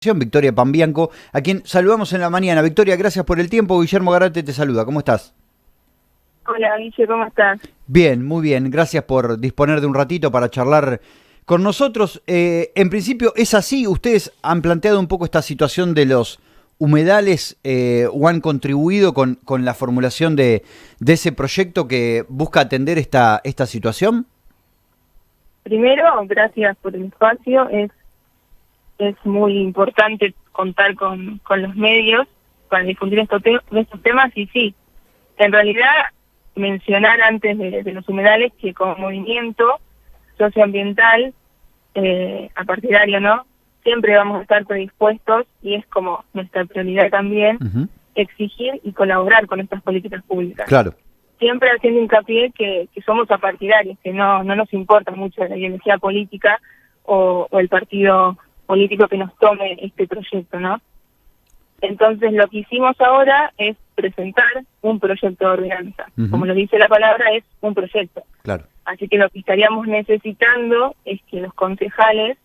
Victoria Pambianco, a quien saludamos en la mañana. Victoria, gracias por el tiempo. Guillermo Garate te saluda. ¿Cómo estás? Hola, Guille, ¿cómo estás? Bien, muy bien. Gracias por disponer de un ratito para charlar con nosotros. En principio, ¿es así? ¿Ustedes han planteado un poco esta situación de los humedales o han contribuido con la formulación de ese proyecto que busca atender esta situación? Primero, gracias por el espacio. Es muy importante contar con los medios para difundir estos temas y sí, en realidad mencionar antes de los humedales que como movimiento socioambiental apartidario, ¿no? Siempre vamos a estar predispuestos y es como nuestra prioridad también exigir y colaborar con estas políticas públicas. Claro. Siempre haciendo hincapié que somos apartidarios, que no nos importa mucho la ideología política o el partido político que nos tome este proyecto, ¿no? Entonces lo que hicimos ahora es presentar un proyecto de ordenanza. Como lo dice la palabra, es un proyecto. Claro. Así que lo que estaríamos necesitando es que los concejales,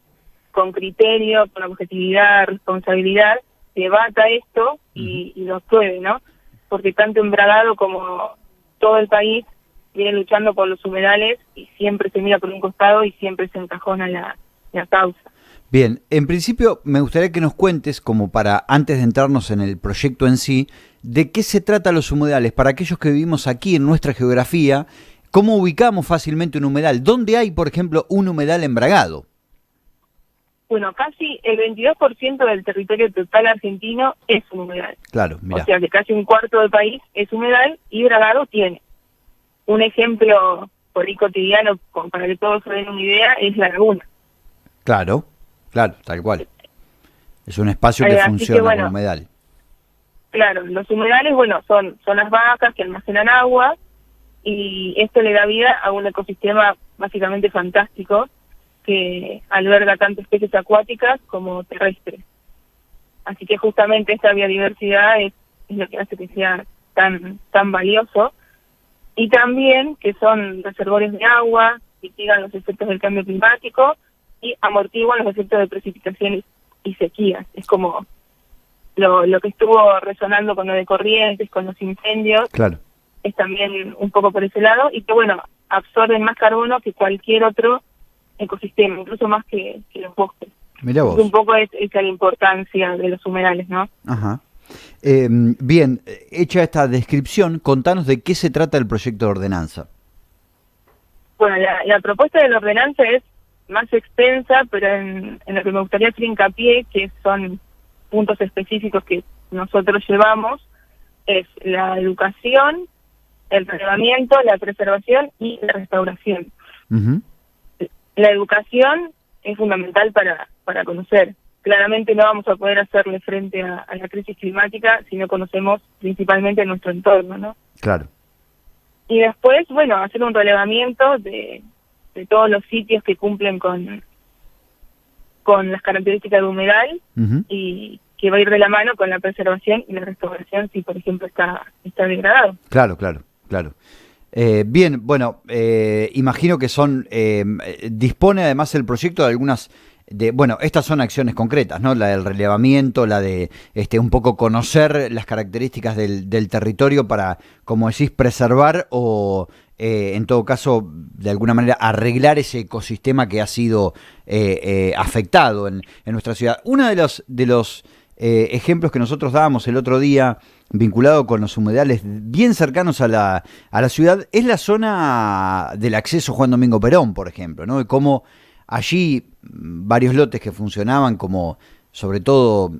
con criterio, con objetividad, responsabilidad, debata esto y lo apruebe, ¿no? Porque tanto en Bragado como todo el país viene luchando por los humedales y siempre se mira por un costado y siempre se encajona la causa. Bien, en principio me gustaría que nos cuentes, como para antes de entrarnos en el proyecto en sí, de qué se trata los humedales, para aquellos que vivimos aquí en nuestra geografía, cómo ubicamos fácilmente un humedal, dónde hay, por ejemplo, un humedal en Bragado. Bueno, casi el 22% del territorio total argentino es un humedal. Claro, mirá. O sea que casi un cuarto del país es humedal y Bragado tiene. Un ejemplo por ahí cotidiano, para que todos se den una idea, es la laguna. Claro, tal cual. Es un espacio que funciona como humedal. Claro, los humedales, bueno, son las vacas que almacenan agua y esto le da vida a un ecosistema básicamente fantástico que alberga tanto especies acuáticas como terrestres. Así que justamente esta biodiversidad es lo que hace que sea tan valioso. Y también que son reservorios de agua, mitigan los efectos del cambio climático y amortiguan los efectos de precipitaciones y sequías. Es como lo que estuvo resonando con lo de Corrientes, con los incendios. Claro. Es también un poco por ese lado y que, bueno, absorben más carbono que cualquier otro ecosistema, incluso más que los bosques. Mirá vos. Un poco esa es la importancia de los humedales, ¿no? Ajá. Bien, hecha esta descripción, contanos de qué se trata el proyecto de ordenanza. Bueno, la propuesta de la ordenanza es más extensa, pero en lo que me gustaría hacer hincapié, que son puntos específicos que nosotros llevamos, es la educación, el relevamiento, la preservación y la restauración. La educación es fundamental para conocer. Claramente no vamos a poder hacerle frente a la crisis climática si no conocemos principalmente nuestro entorno, ¿no? Claro. Y después, bueno, hacer un relevamiento de todos los sitios que cumplen con las características de humedal y que va a ir de la mano con la preservación y la restauración si, por ejemplo, está degradado. Claro. Bien, bueno, imagino que dispone además el proyecto de algunas, estas son acciones concretas, ¿no? La del relevamiento, la de un poco conocer las características del territorio para, como decís, preservar o, en todo caso, de alguna manera arreglar ese ecosistema que ha sido afectado en nuestra ciudad. Uno de los ejemplos que nosotros dábamos el otro día, vinculado con los humedales bien cercanos a la ciudad, es la zona del acceso Juan Domingo Perón, por ejemplo, ¿no? Y cómo allí varios lotes que funcionaban como, sobre todo,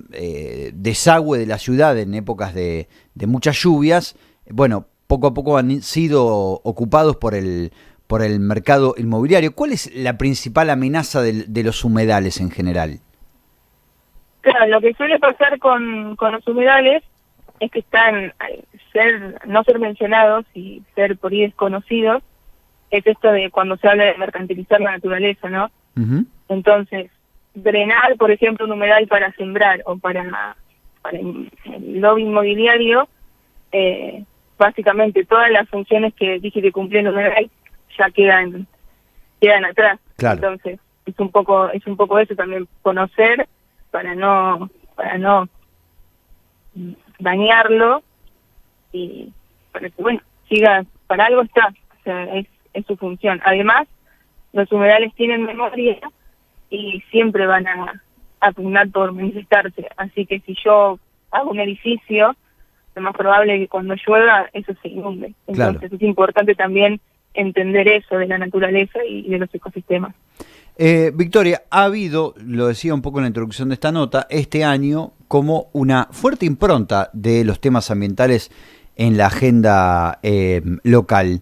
desagüe de la ciudad en épocas de muchas lluvias, bueno, poco a poco han sido ocupados por el mercado inmobiliario. ¿Cuál es la principal amenaza de los humedales en general? Claro, lo que suele pasar con los humedales es que están, no ser mencionados y ser por ahí desconocidos, es esto de cuando se habla de mercantilizar la naturaleza, ¿no? Entonces, drenar, por ejemplo, un humedal para sembrar o para el lobby inmobiliario, básicamente todas las funciones que dije que cumplía el humedal ya quedan atrás. Claro. Entonces, es un poco eso también, conocer para no dañarlo y para que, bueno, siga, para algo está, o sea, es su función. Además, los humedales tienen memoria y siempre van a pugnar por manifestarse, así que si yo hago un edificio, lo más probable es que cuando llueva eso se inunde. Entonces claro, es importante también entender eso de la naturaleza y de los ecosistemas. Victoria, ha habido, lo decía un poco en la introducción de esta nota, este año como una fuerte impronta de los temas ambientales en la agenda local.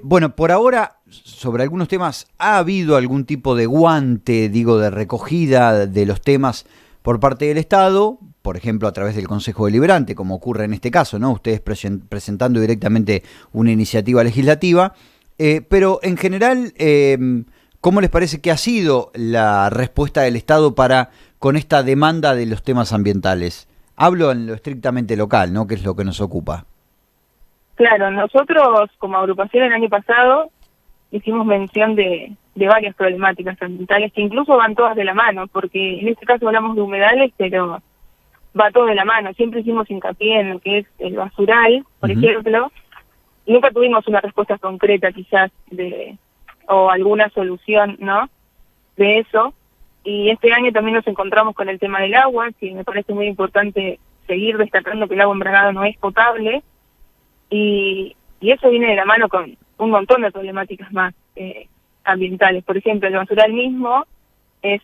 Bueno, por ahora, sobre algunos temas, ¿ha habido algún tipo de guante, digo, de recogida de los temas por parte del Estado? Por ejemplo, a través del Consejo Deliberante, como ocurre en este caso, ¿no? Ustedes presentando directamente una iniciativa legislativa. Pero en general, ¿cómo les parece que ha sido la respuesta del Estado con esta demanda de los temas ambientales? Hablo en lo estrictamente local, ¿no? Que es lo que nos ocupa. Claro, nosotros como agrupación el año pasado hicimos mención de varias problemáticas ambientales que incluso van todas de la mano, porque en este caso hablamos de humedales, pero va todo de la mano. Siempre hicimos hincapié en lo que es el basural, por ejemplo, y nunca tuvimos una respuesta concreta quizás o alguna solución, ¿no?, de eso. Y este año también nos encontramos con el tema del agua, que me parece muy importante seguir destacando que el agua embragada no es potable, y eso viene de la mano con un montón de problemáticas más ambientales. Por ejemplo, el basural mismo es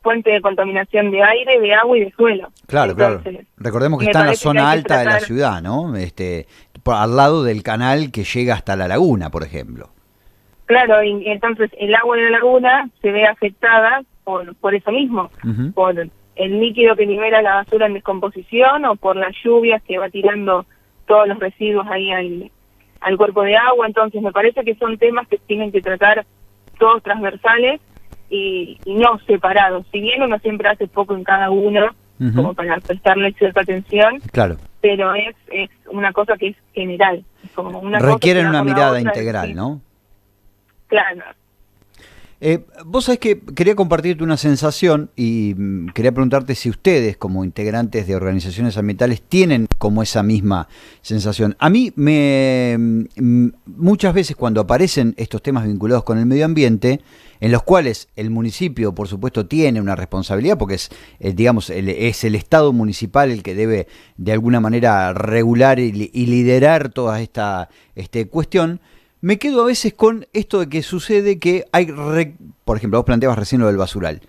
fuente de contaminación de aire, de agua y de suelo. Claro, entonces, claro. Recordemos que está en la zona alta de la ciudad, ¿no? Al lado del canal que llega hasta la laguna, por ejemplo. Claro, y entonces el agua de la laguna se ve afectada por eso mismo, por el líquido que libera la basura en descomposición o por las lluvias que va tirando todos los residuos ahí al cuerpo de agua. Entonces me parece que son temas que tienen que tratar todos transversales y no separados. Si bien uno siempre hace poco en cada uno, como para prestarle cierta atención, claro, pero es una cosa que es general. Es como una requieren cosa una mirada integral, ¿no? Claro. Vos sabés que quería compartirte una sensación y quería preguntarte si ustedes, como integrantes de organizaciones ambientales, tienen como esa misma sensación. A mí muchas veces cuando aparecen estos temas vinculados con el medio ambiente, en los cuales el municipio, por supuesto, tiene una responsabilidad, porque es el Estado municipal el que debe de alguna manera regular y liderar toda esta cuestión. Me quedo a veces con esto de que sucede que hay, por ejemplo, vos planteabas recién lo del basural.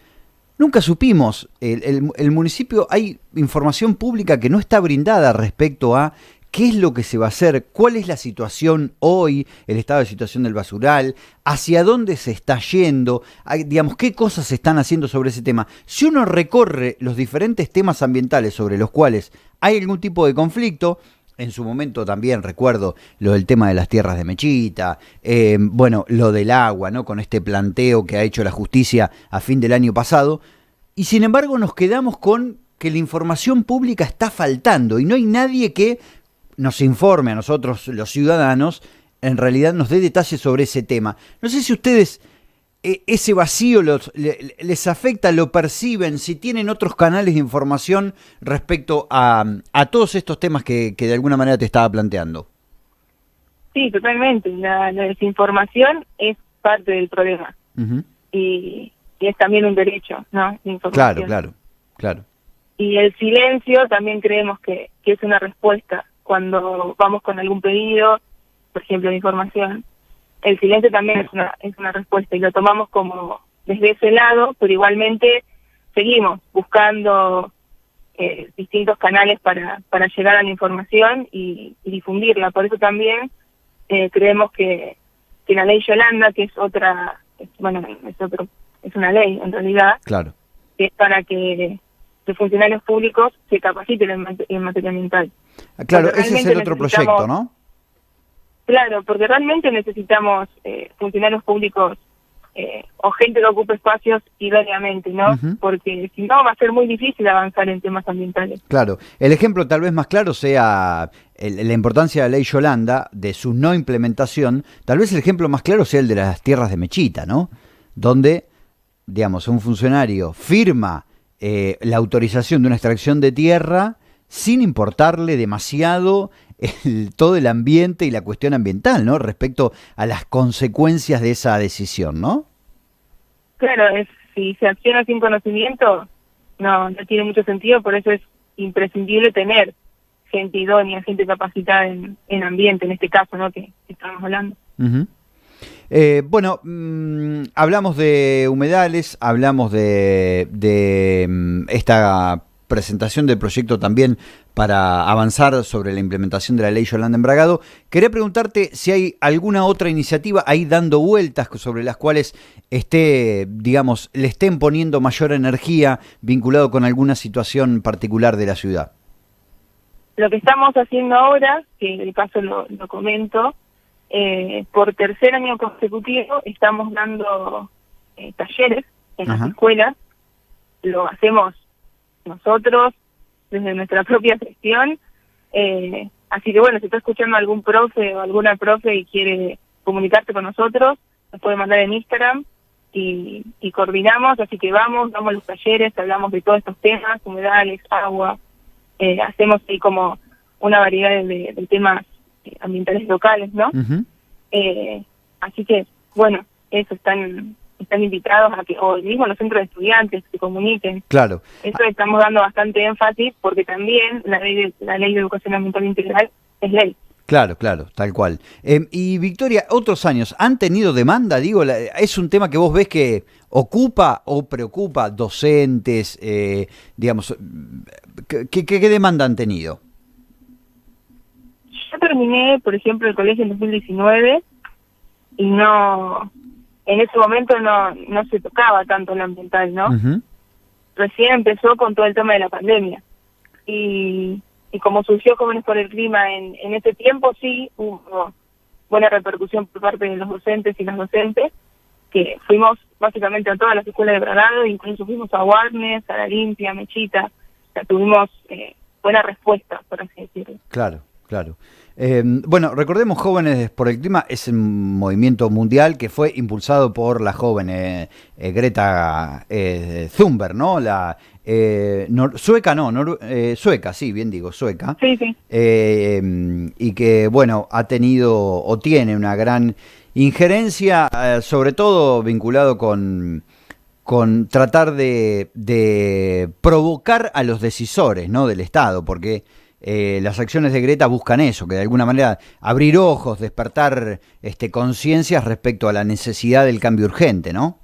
Nunca supimos, el municipio, hay información pública que no está brindada respecto a qué es lo que se va a hacer, cuál es la situación hoy, el estado de situación del basural, hacia dónde se está yendo, digamos, qué cosas se están haciendo sobre ese tema. Si uno recorre los diferentes temas ambientales sobre los cuales hay algún tipo de conflicto, en su momento también recuerdo lo del tema de las tierras de Mechita, bueno, lo del agua, ¿no? Con este planteo que ha hecho la justicia a fin del año pasado, y sin embargo nos quedamos con que la información pública está faltando y no hay nadie que nos informe a nosotros, los ciudadanos, en realidad nos dé detalles sobre ese tema. No sé si ustedes ese vacío les afecta, lo perciben, si tienen otros canales de información respecto a todos estos temas que de alguna manera te estaba planteando. Sí, totalmente. La desinformación es parte del problema. Y es también un derecho, ¿no? La información. Claro. Y el silencio también creemos que es una respuesta cuando vamos con algún pedido, por ejemplo, de información. El silencio también es una respuesta y lo tomamos como desde ese lado, pero igualmente seguimos buscando distintos canales para llegar a la información y difundirla. Por eso también creemos que la ley Yolanda, que es una ley en realidad, claro, que es para que los funcionarios públicos se capaciten en materia ambiental. Claro, ese es el otro proyecto, ¿no? Claro, porque realmente necesitamos funcionarios públicos o gente que ocupe espacios idóneamente, ¿no? Porque si no va a ser muy difícil avanzar en temas ambientales. Claro, el ejemplo tal vez más claro sea la importancia de la ley Yolanda, de su no implementación. Tal vez el ejemplo más claro sea el de las tierras de Mechita, ¿no? Donde, digamos, un funcionario firma la autorización de una extracción de tierra sin importarle demasiado todo el ambiente y la cuestión ambiental, ¿no? Respecto a las consecuencias de esa decisión, ¿no? Claro, si se acciona sin conocimiento, no tiene mucho sentido, por eso es imprescindible tener gente idónea, gente capacitada en ambiente, en este caso, ¿no? Que estamos hablando. Uh-huh. Bueno, hablamos de humedales, hablamos de esta presentación del proyecto también para avanzar sobre la implementación de la ley Yolanda Embragado. Quería preguntarte si hay alguna otra iniciativa ahí dando vueltas sobre las cuales le estén poniendo mayor energía vinculado con alguna situación particular de la ciudad. Lo que estamos haciendo ahora, que en el caso lo comento, por tercer año consecutivo estamos dando talleres en las escuelas. Lo hacemos nosotros desde nuestra propia gestión, así que bueno, si está escuchando algún profe o alguna profe y quiere comunicarse con nosotros, nos puede mandar en Instagram y coordinamos, así que damos los talleres, hablamos de todos estos temas, humedales, agua, hacemos ahí como una variedad de temas ambientales locales, ¿no? Uh-huh. Así que, bueno, eso, están invitados a que, o mismo los centros de estudiantes, se comuniquen. Claro. Eso estamos dando bastante énfasis porque también la ley de educación ambiental integral es ley. Claro, tal cual. Y Victoria, otros años, ¿han tenido demanda? Digo, ¿es un tema que vos ves que ocupa o preocupa docentes, digamos, ¿qué demanda han tenido? Yo terminé, por ejemplo, el colegio en 2019 y en ese momento no se tocaba tanto lo ambiental, ¿no? Uh-huh. Recién empezó con todo el tema de la pandemia. Y como surgió Jóvenes por el Clima en ese tiempo, sí hubo buena repercusión por parte de los docentes y las docentes, que fuimos básicamente a todas las escuelas de Bragado, incluso fuimos a Warnes, a La Limpia, Mechita, o sea, tuvimos buena respuesta, por así decirlo. Claro. Bueno, recordemos, Jóvenes por el Clima es un movimiento mundial que fue impulsado por la joven Greta Thunberg, ¿no? Sueca, sí, bien digo, sueca. Sí. Y que, bueno, ha tenido o tiene una gran injerencia, sobre todo vinculado con tratar de provocar a los decisores, ¿no? Del Estado, porque las acciones de Greta buscan eso, que de alguna manera abrir ojos, despertar conciencias respecto a la necesidad del cambio urgente, ¿no?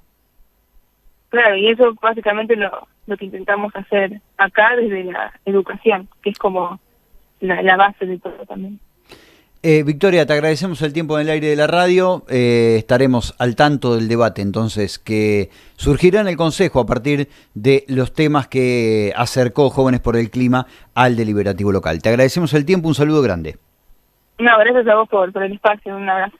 Claro, y eso básicamente lo que intentamos hacer acá desde la educación, que es como la base de todo también. Victoria, te agradecemos el tiempo en el aire de la radio. Estaremos al tanto del debate entonces que surgirá en el Consejo a partir de los temas que acercó Jóvenes por el Clima al deliberativo local. Te agradecemos el tiempo, un saludo grande. No, gracias a vos por el espacio, un abrazo.